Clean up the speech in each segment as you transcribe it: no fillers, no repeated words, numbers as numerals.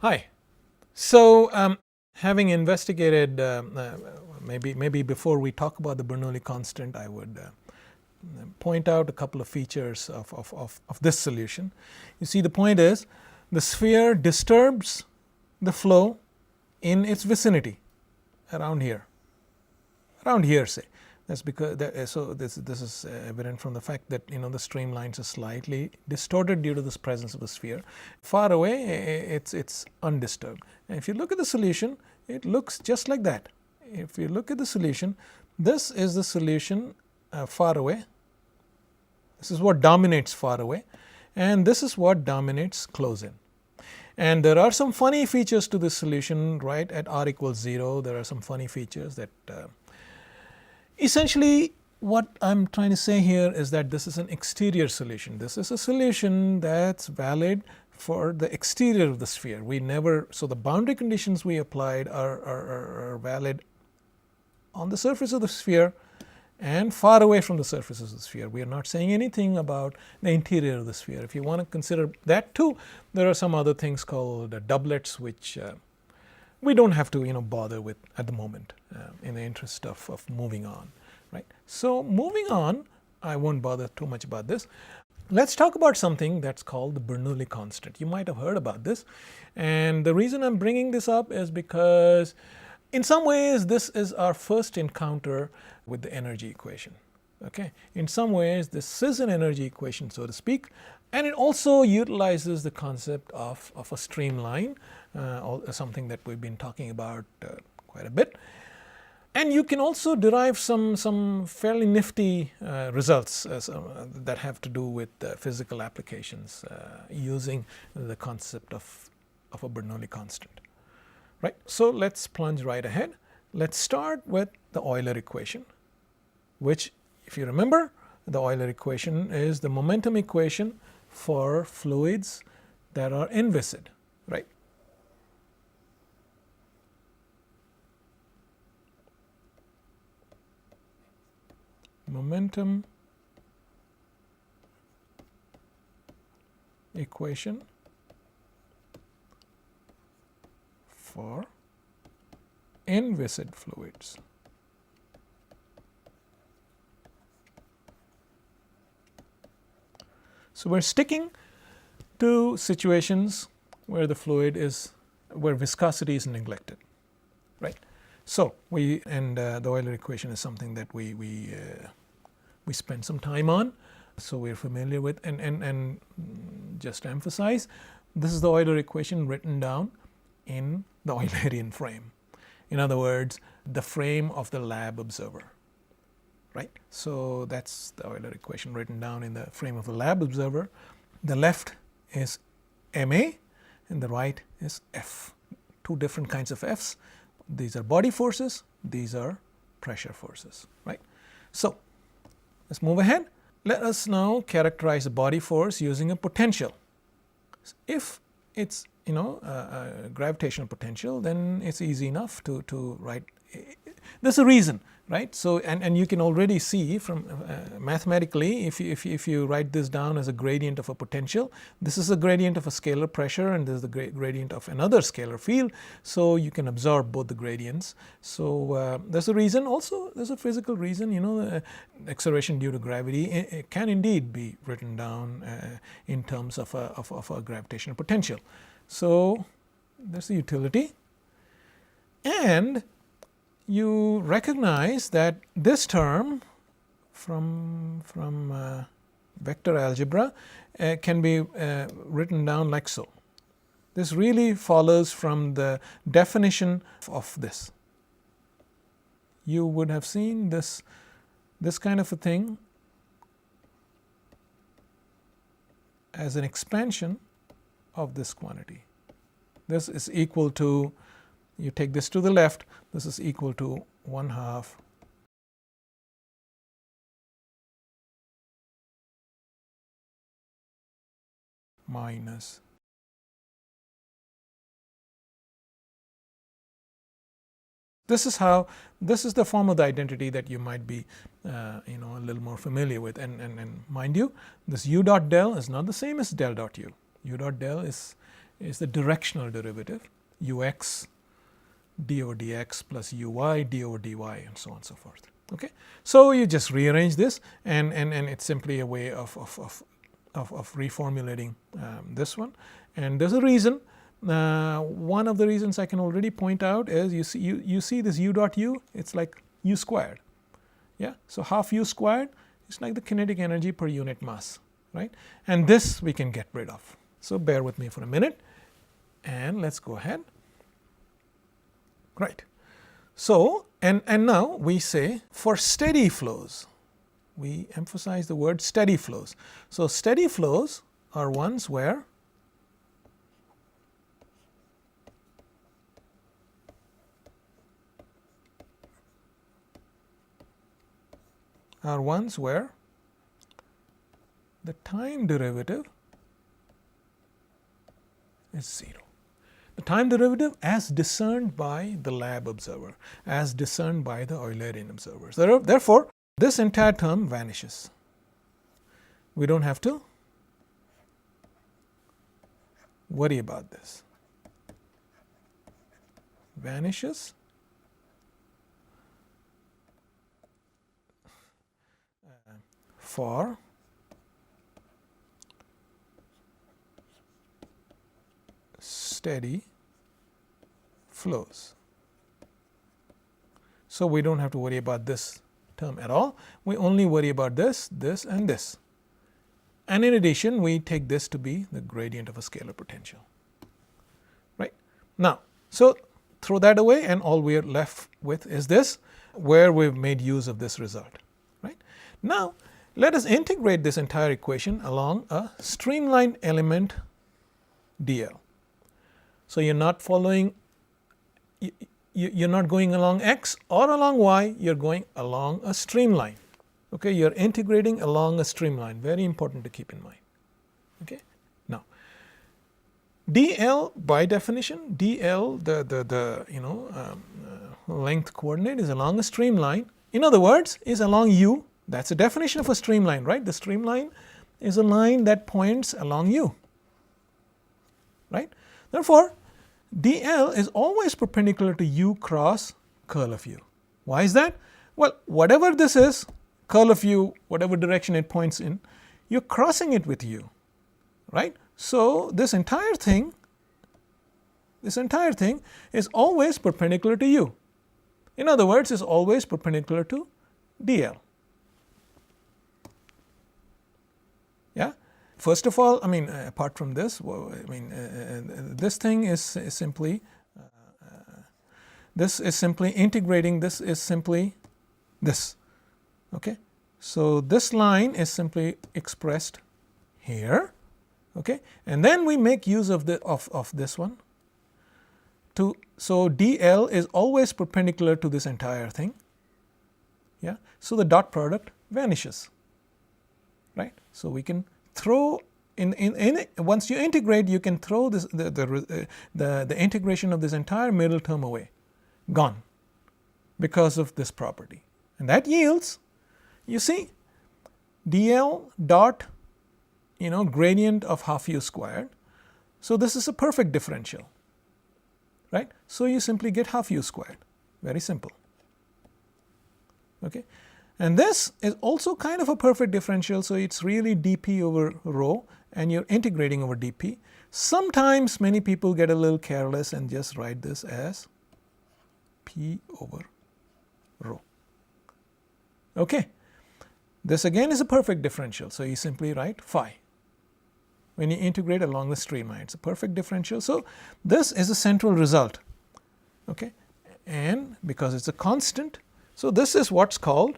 Hi. So, having investigated, maybe before we talk about the Bernoulli constant, I would point out a couple of features of this solution. You see, the point is the sphere disturbs the flow in its vicinity around here say. That's because so this is evident from the fact that the streamlines are slightly distorted due to this presence of the sphere. Far away it's undisturbed, and if you look at the solution, it looks just like that. If you look at the solution, this is the solution far away. This is what dominates far away, and this is what dominates close in. And there are some funny features to this solution, right? At r equals 0, there are some funny features that essentially what I'm trying to say here is that this is an exterior solution. This is a solution that's valid for the exterior of the sphere. So the boundary conditions we applied are valid on the surface of the sphere and far away from the surface of the sphere. We are not saying anything about the interior of the sphere. If you want to consider that too, there are some other things called doublets which we don't have to bother with at the moment in the interest of moving on, right? So moving on, I won't bother too much about this. Let's talk about something that's called the Bernoulli constant. You might have heard about this, and the reason I'm bringing this up is because in some ways this is our first encounter with the energy equation. Okay, in some ways this is an energy equation, so to speak, and it also utilizes the concept of a streamline, something that we've been talking about quite a bit. And you can also derive some fairly nifty results that have to do with physical applications using the concept of a Bernoulli constant. Right. So let's plunge right ahead. Let's start with the Euler equation, which, if you remember, the Euler equation is the momentum equation for fluids that are inviscid, right? Momentum equation for inviscid fluids. So we're sticking to situations where the fluid is, where viscosity is neglected, right? So the Euler equation is something that we spend some time on, so we're familiar with, and just to emphasize, this is the Euler equation written down in the Eulerian frame. In other words, the frame of the lab observer, right? So that's the Euler equation written down in the frame of the lab observer. The left is ma and the right is F. Two different kinds of F's. These are body forces, these are pressure forces, right? So let's move ahead. Let us now characterize a body force using a potential. If it's a gravitational potential, then it's easy enough to write. There's a reason, right? So and you can already see from mathematically, if you write this down as a gradient of a potential, this is a gradient of a scalar pressure and this is the gradient of another scalar field, so you can absorb both the gradients. So there's a reason. Also there's a physical reason. Acceleration due to gravity it can indeed be written down in terms of a gravitational potential. So there's the utility, and you recognize that this term from vector algebra can be written down like so. This really follows from the definition of this. You would have seen this kind of a thing as an expansion of this quantity. This is equal to, you take this to the left, this is equal to 1/2 minus this is the form of the identity that you might be a little more familiar with, and mind you, this u dot del is not the same as del dot u. U dot del is is the directional derivative, ux d over dx plus uy d over dy, and so on and so forth. Okay. So you just rearrange this, and it's simply a way of reformulating this one. And there's a reason. One of the reasons I can already point out is you see this u dot u, it's like u squared. Yeah. So half u squared is like the kinetic energy per unit mass, right? And this we can get rid of. So bear with me for a minute, and let's go ahead. Right. So and now we say for steady flows, we emphasize the word steady flows. So steady flows are ones where the time derivative is 0. The time derivative as discerned by the lab observer, as discerned by the Eulerian observers. Therefore, this entire term vanishes. We don't have to worry about this. Vanishes. For steady flows. So we don't have to worry about this term at all. We only worry about this, this, and this. And in addition, we take this to be the gradient of a scalar potential. Right? Now, so throw that away, and all we are left with is this, where we've made use of this result. Right? Now, let us integrate this entire equation along a streamlined element dl. So you're not following, you're not going along x or along y, you're going along a streamline. Okay, you're integrating along a streamline. Very important to keep in mind. Okay, now dl by definition, dl the length coordinate is along a streamline. In other words, is along u. That's the definition of a streamline, right? The streamline is a line that points along u. Right? Therefore, dl is always perpendicular to u cross curl of u. Why is that? Well, whatever this is, curl of u, whatever direction it points in, you're crossing it with u, right? So this entire thing is always perpendicular to u. In other words, is always perpendicular to dl. Yeah. First of all, I mean, apart from this, this thing is simply this is simply integrating. This is simply this. Okay. So this line is simply expressed here. Okay, and then we make use of this one. So dl is always perpendicular to this entire thing. Yeah. So the dot product vanishes. Right. So we can throw once you integrate, you can throw this the integration of this entire middle term away, gone, because of this property, and that yields, you see, dl dot gradient of half u squared. So this is a perfect differential, right? So you simply get half u squared. Very simple. Okay. And this is also kind of a perfect differential, so it's really dp over rho, and you're integrating over dp. Sometimes many people get a little careless and just write this as p over rho. Okay. This again is a perfect differential, so you simply write phi. When you integrate along the streamline, it's a perfect differential. So this is a central result. Okay. And because it's a constant, so this is what's called,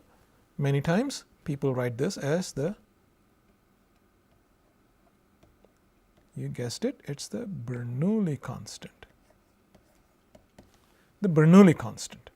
many times people write this as you guessed it, it's the Bernoulli constant. The Bernoulli constant.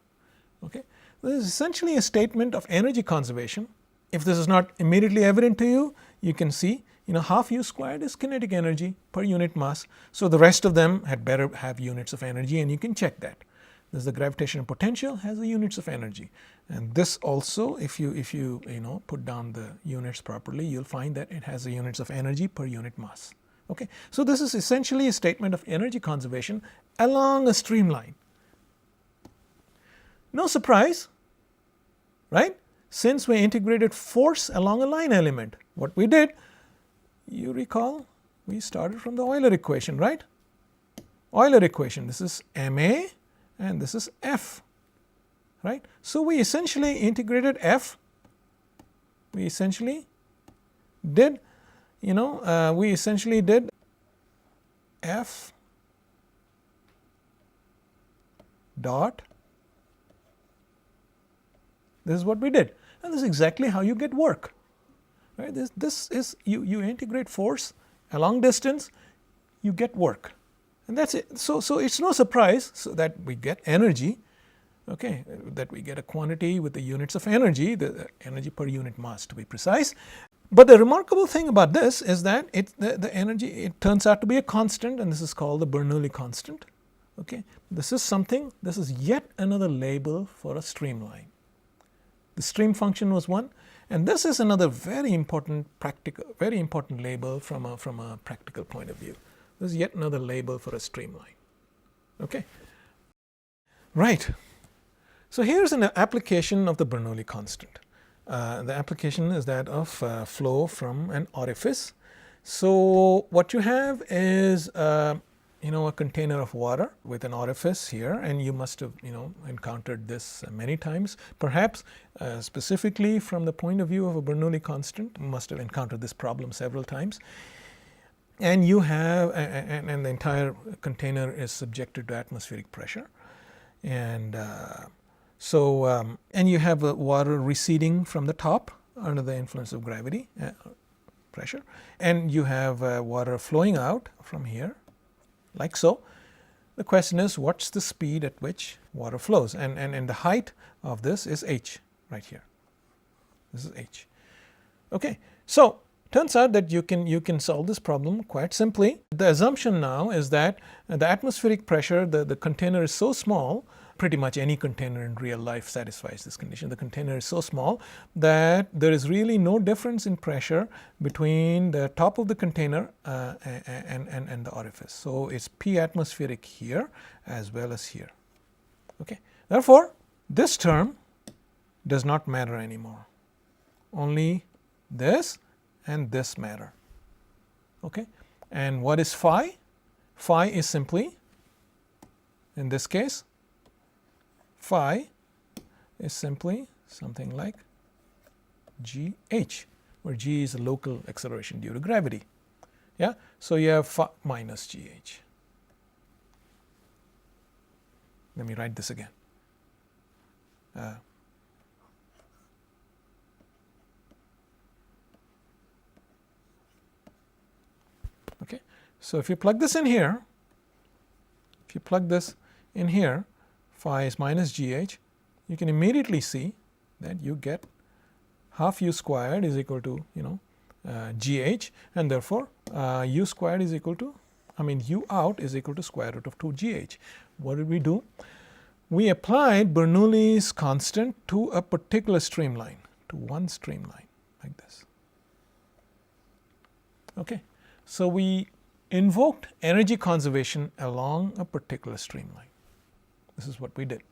Okay. This is essentially a statement of energy conservation. If this is not immediately evident to you, you can see, half u squared is kinetic energy per unit mass. So the rest of them had better have units of energy, and you can check that. This is the gravitational potential has the units of energy, and this also, if you put down the units properly, you'll find that it has the units of energy per unit mass. Okay. So this is essentially a statement of energy conservation along a streamline. No surprise, right? Since we integrated force along a line element, what we did, you recall, we started from the Euler equation, right? Euler equation, this is ma and this is f, right? So we essentially integrated f, we essentially did, we essentially did f dot, this is what we did, and this is exactly how you get work, right? This is, you integrate force along distance, you get work, and that's it. So it's no surprise that we get energy, okay, that we get a quantity with the units of energy, the energy per unit mass to be precise. But the remarkable thing about this is that the energy, it turns out to be a constant, and this is called the Bernoulli constant. Okay, this is yet another label for a streamline. The stream function was one, and this is another very important label from a practical point of view. This is yet another label for a streamline. Okay, right. So here's an application of the Bernoulli constant. The application is that of flow from an orifice. So what you have is a container of water with an orifice here, and you must have encountered this many times. Perhaps specifically from the point of view of a Bernoulli constant, you must have encountered this problem several times. And you have and the entire container is subjected to atmospheric pressure, and and you have water receding from the top under the influence of gravity pressure, and you have water flowing out from here like so. The question is, what's the speed at which water flows, and the height of this is h right here. This is h. Okay, so turns out that you can solve this problem quite simply. The assumption now is that the atmospheric pressure, the container is so small, pretty much any container in real life satisfies this condition. The container is so small that there is really no difference in pressure between the top of the container and the orifice. So it's P atmospheric here as well as here. Okay. Therefore, this term does not matter anymore. Only this and this matter. Okay. And what is phi? Phi is simply, in this case, phi is simply something like gh, where g is a local acceleration due to gravity. Yeah, so you have phi minus gh. Let me write this again. Okay, so if you plug this in here, phi is minus gh, you can immediately see that you get half u squared is equal to gh, and therefore u squared is equal to, u out is equal to square root of 2gh. What did we do? We applied Bernoulli's constant to a particular streamline, to one streamline like this. Okay, so we invoked energy conservation along a particular streamline. This is what we did,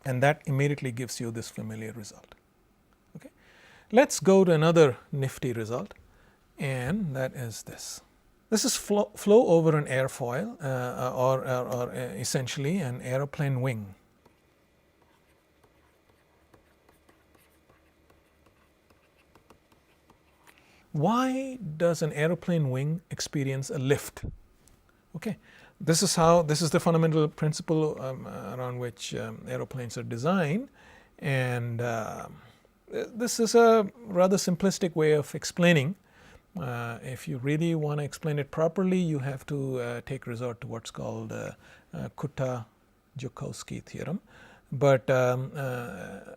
and that immediately gives you this familiar result. Okay, let's go to another nifty result, and that is this. This is flow over an airfoil or essentially an aeroplane wing. Why does an aeroplane wing experience a lift? Okay, this is the fundamental principle around which aeroplanes are designed, and this is a rather simplistic way of explaining. If you really want to explain it properly, you have to take resort to what's called Kutta-Joukowski theorem, but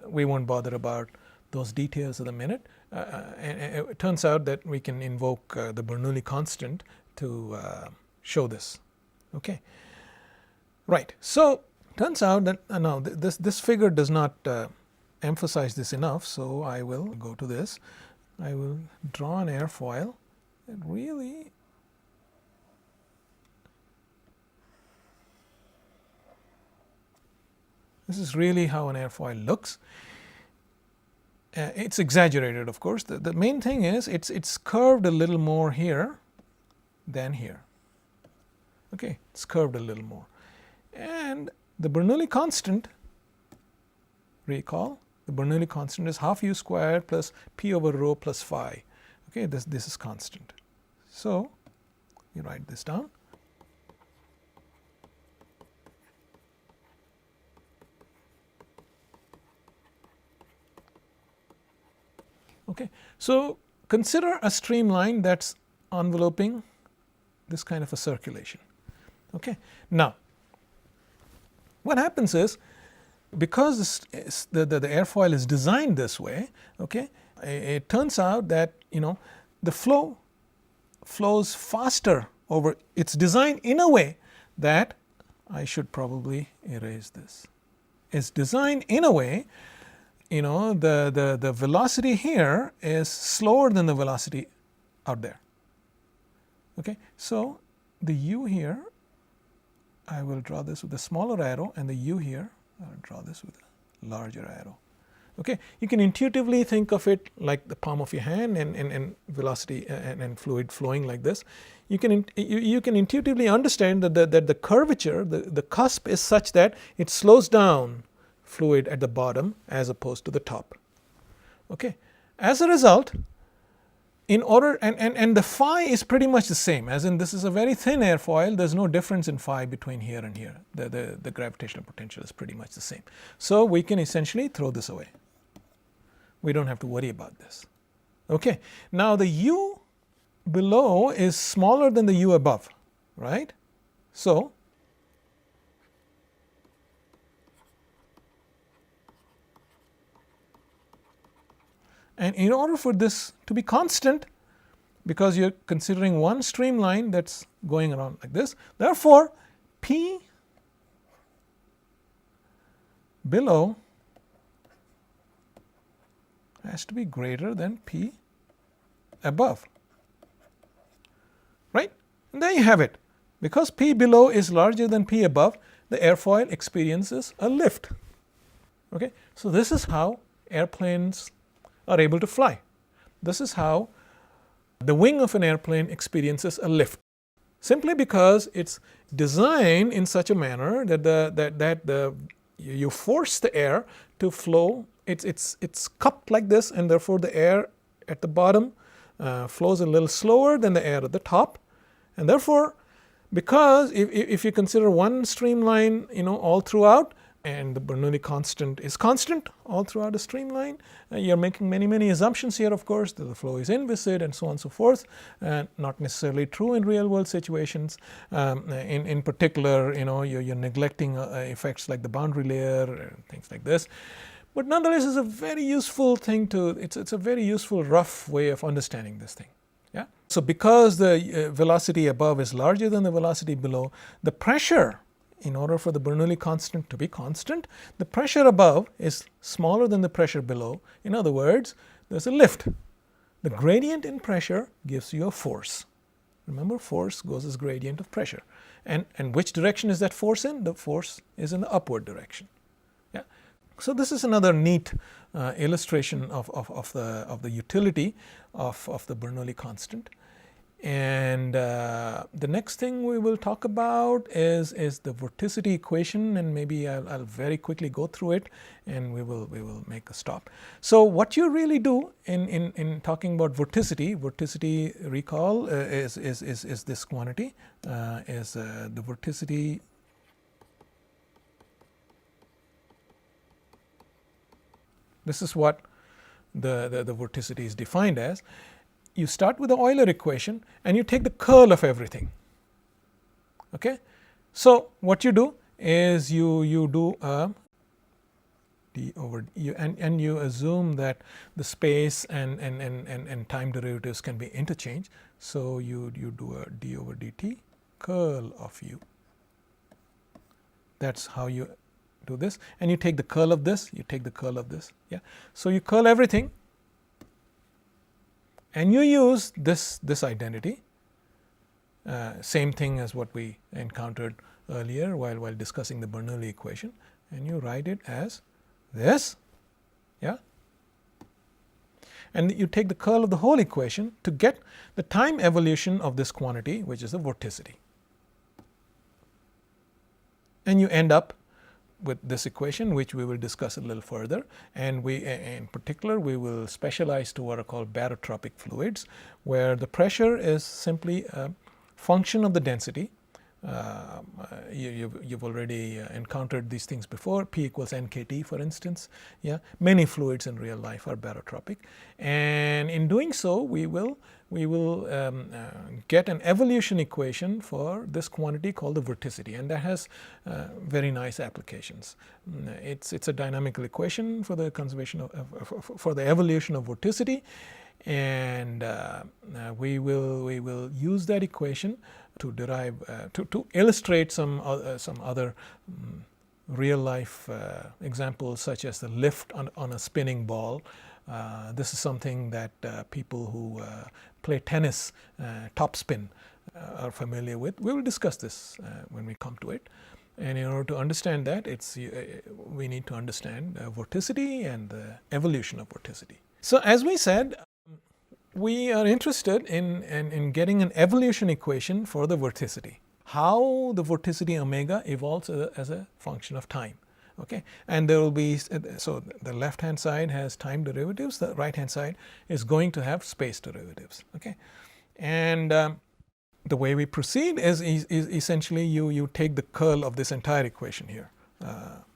we won't bother about those details at the minute. And it turns out that we can invoke the Bernoulli constant to show this. Okay, right. So turns out that now this figure does not emphasize this enough. So I will go to this. I will draw an airfoil it really this is really how an airfoil looks. It's exaggerated, of course. The main thing is it's curved a little more here than here. Okay, it's curved a little more. And the Bernoulli constant, recall, the Bernoulli constant is half u squared plus p over rho plus phi. Okay, this is constant. So you write this down. Okay, so consider a streamline that's enveloping this kind of a circulation. Okay, now what happens is, because the airfoil is designed this way, okay, it turns out that the flow flows faster over. It's designed in a way that I should probably erase this. It's designed in a way, the velocity here is slower than the velocity out there. Okay, so the u here, I will draw this with a smaller arrow, and the u here, I will draw this with a larger arrow. Okay, you can intuitively think of it like the palm of your hand, and velocity and fluid flowing like this. You can intuitively understand that the curvature, the cusp is such that it slows down fluid at the bottom as opposed to the top. Okay, as a result, in order and the phi is pretty much the same, as in this is a very thin airfoil. There's no difference in phi between here and here. The gravitational potential is pretty much the same. So we can essentially throw this away. We don't have to worry about this. Okay, now the u below is smaller than the u above, right? So and in order for this to be constant, because you're considering one streamline that's going around like this, therefore P below has to be greater than P above, right? And there you have it. Because P below is larger than P above, the airfoil experiences a lift. Okay, so this is how airplanes are able to fly. This is how the wing of an airplane experiences a lift, simply because it's designed in such a manner that you force the air to flow. It's cupped like this, and therefore the air at the bottom flows a little slower than the air at the top, and therefore, because if you consider one streamline, all throughout, and the Bernoulli constant is constant all throughout a streamline, you're making many assumptions here, of course, that the flow is inviscid and so on and so forth, not necessarily true in real world situations. In particular, you're neglecting effects like the boundary layer, things like this. But nonetheless, it's a very useful thing it's a very useful rough way of understanding this thing. Yeah. So because the velocity above is larger than the velocity below, the pressure, in order for the Bernoulli constant to be constant, the pressure above is smaller than the pressure below. In other words, there's a lift. The gradient in pressure gives you a force. Remember, force goes as gradient of pressure. And which direction is that force in? The force is in the upward direction. Yeah. So this is another neat illustration of the utility of the Bernoulli constant. And the next thing we will talk about is the vorticity equation, and maybe I'll very quickly go through it, and we will make a stop. So what you really do in talking about vorticity, recall, is this quantity, is the vorticity. This is what the vorticity is defined as. You start with the Euler equation and you take the curl of everything. Okay, so what you do is you do a d over and you assume that the space and time derivatives can be interchanged. So you do a d over dt curl of u. That's how you do this, and you take the curl of this, you take the curl of this. Yeah, so you curl everything. and you use this identity, same thing as what we encountered earlier while discussing the Bernoulli equation, and you write it as this, yeah, and you take the curl of the whole equation to get the time evolution of this quantity, which is the vorticity, and you end up with this equation, which we will discuss a little further, and we in particular we will specialize to what are called barotropic fluids, where the pressure is simply a function of the density. You've already encountered these things before, P equals nkt for instance. Yeah, many fluids in real life are barotropic, and in doing so we will get an evolution equation for this quantity called the vorticity, and that has very nice applications. It's a dynamical equation for the conservation for the evolution of vorticity, and we will use that equation to derive to illustrate some other real life examples, such as the lift on a spinning ball. This is something that people who play tennis topspin are familiar with. We will discuss this when we come to it. And in order to understand that, we need to understand vorticity and the evolution of vorticity. So as we said, we are interested in getting an evolution equation for the vorticity, how the vorticity omega evolves as a function of time. Okay, and there will be, so the left hand side has time derivatives, the right hand side is going to have space derivatives. Okay, and the way we proceed is essentially you take the curl of this entire equation here,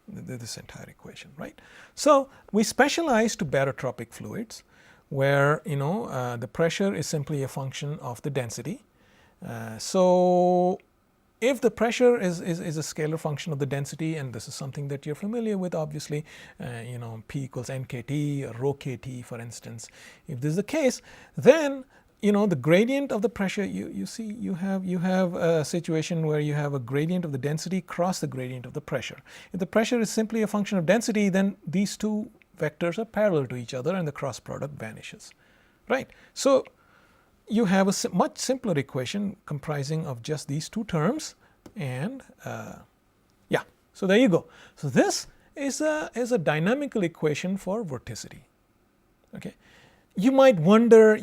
this entire equation, right? So we specialize to barotropic fluids, where the pressure is simply a function of the density. So if the pressure is a scalar function of the density, and this is something that you're familiar with, obviously, P equals nkt or rho kt, for instance, if this is the case, then the gradient of the pressure, you see you have a situation where you have a gradient of the density cross the gradient of the pressure. If the pressure is simply a function of density, then these two vectors are parallel to each other and the cross product vanishes, right? So you have a much simpler equation comprising of just these two terms, and yeah, so there you go. So this is a dynamical equation for vorticity. Okay, you might wonder,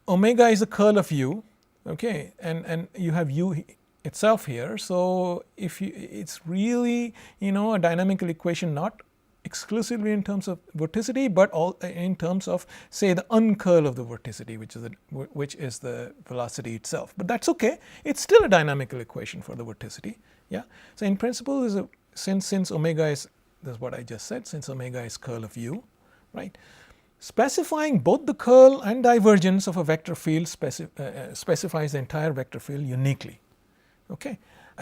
omega is the curl of u, okay, and you have u itself here. So if it's really a dynamical equation, not exclusively in terms of vorticity, but all in terms of, say, the uncurl of the vorticity, which is the velocity itself. But that's okay. It's still a dynamical equation for the vorticity. Yeah. So in principle, since omega is, that's what I just said, since omega is curl of u, right? Specifying both the curl and divergence of a vector field specifies the entire vector field uniquely. Okay.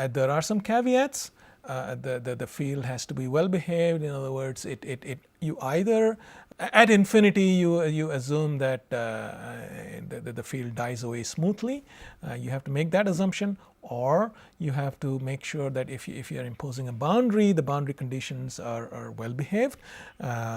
There are some caveats. The field has to be well behaved. In other words, you either at infinity you assume that the field dies away smoothly. You have to make that assumption, or you have to make sure that if you are imposing a boundary, the boundary conditions are well behaved.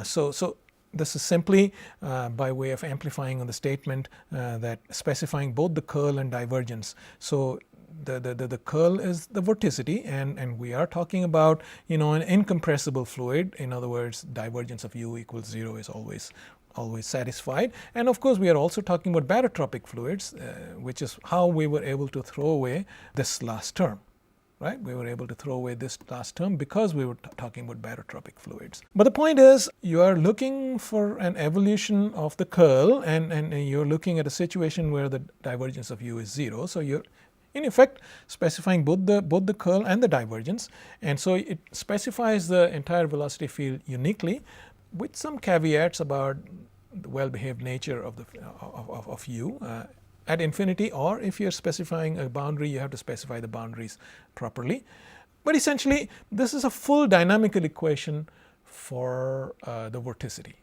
So this is simply by way of amplifying on the statement that specifying both the curl and divergence. So the curl is the vorticity, and we are talking about an incompressible fluid. In other words, divergence of u equals 0 is always satisfied. And of course we are also talking about barotropic fluids, which is how we were able to throw away this last term. Right? We were able to throw away this last term because we were talking about barotropic fluids. But the point is, you are looking for an evolution of the curl, and you're looking at a situation where the divergence of u is 0. So you're in effect specifying both the curl and the divergence, and so it specifies the entire velocity field uniquely, with some caveats about the well-behaved nature of u at infinity, or if you're specifying a boundary, you have to specify the boundaries properly. But essentially, this is a full dynamical equation for the vorticity,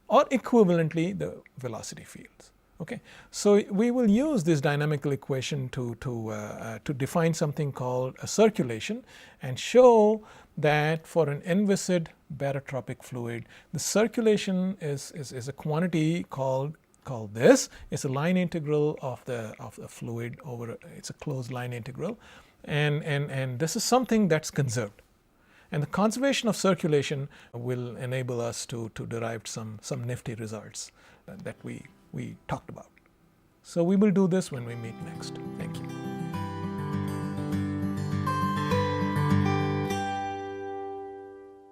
or equivalently the velocity fields. Okay, so we will use this dynamical equation to define something called a circulation, and show that for an inviscid barotropic fluid, the circulation is a quantity called call this. It's a line integral of the fluid over, it's a closed line integral, and this is something that's conserved. And the conservation of circulation will enable us to derive some nifty results that we talked about. So we will do this when we meet next. Thank you.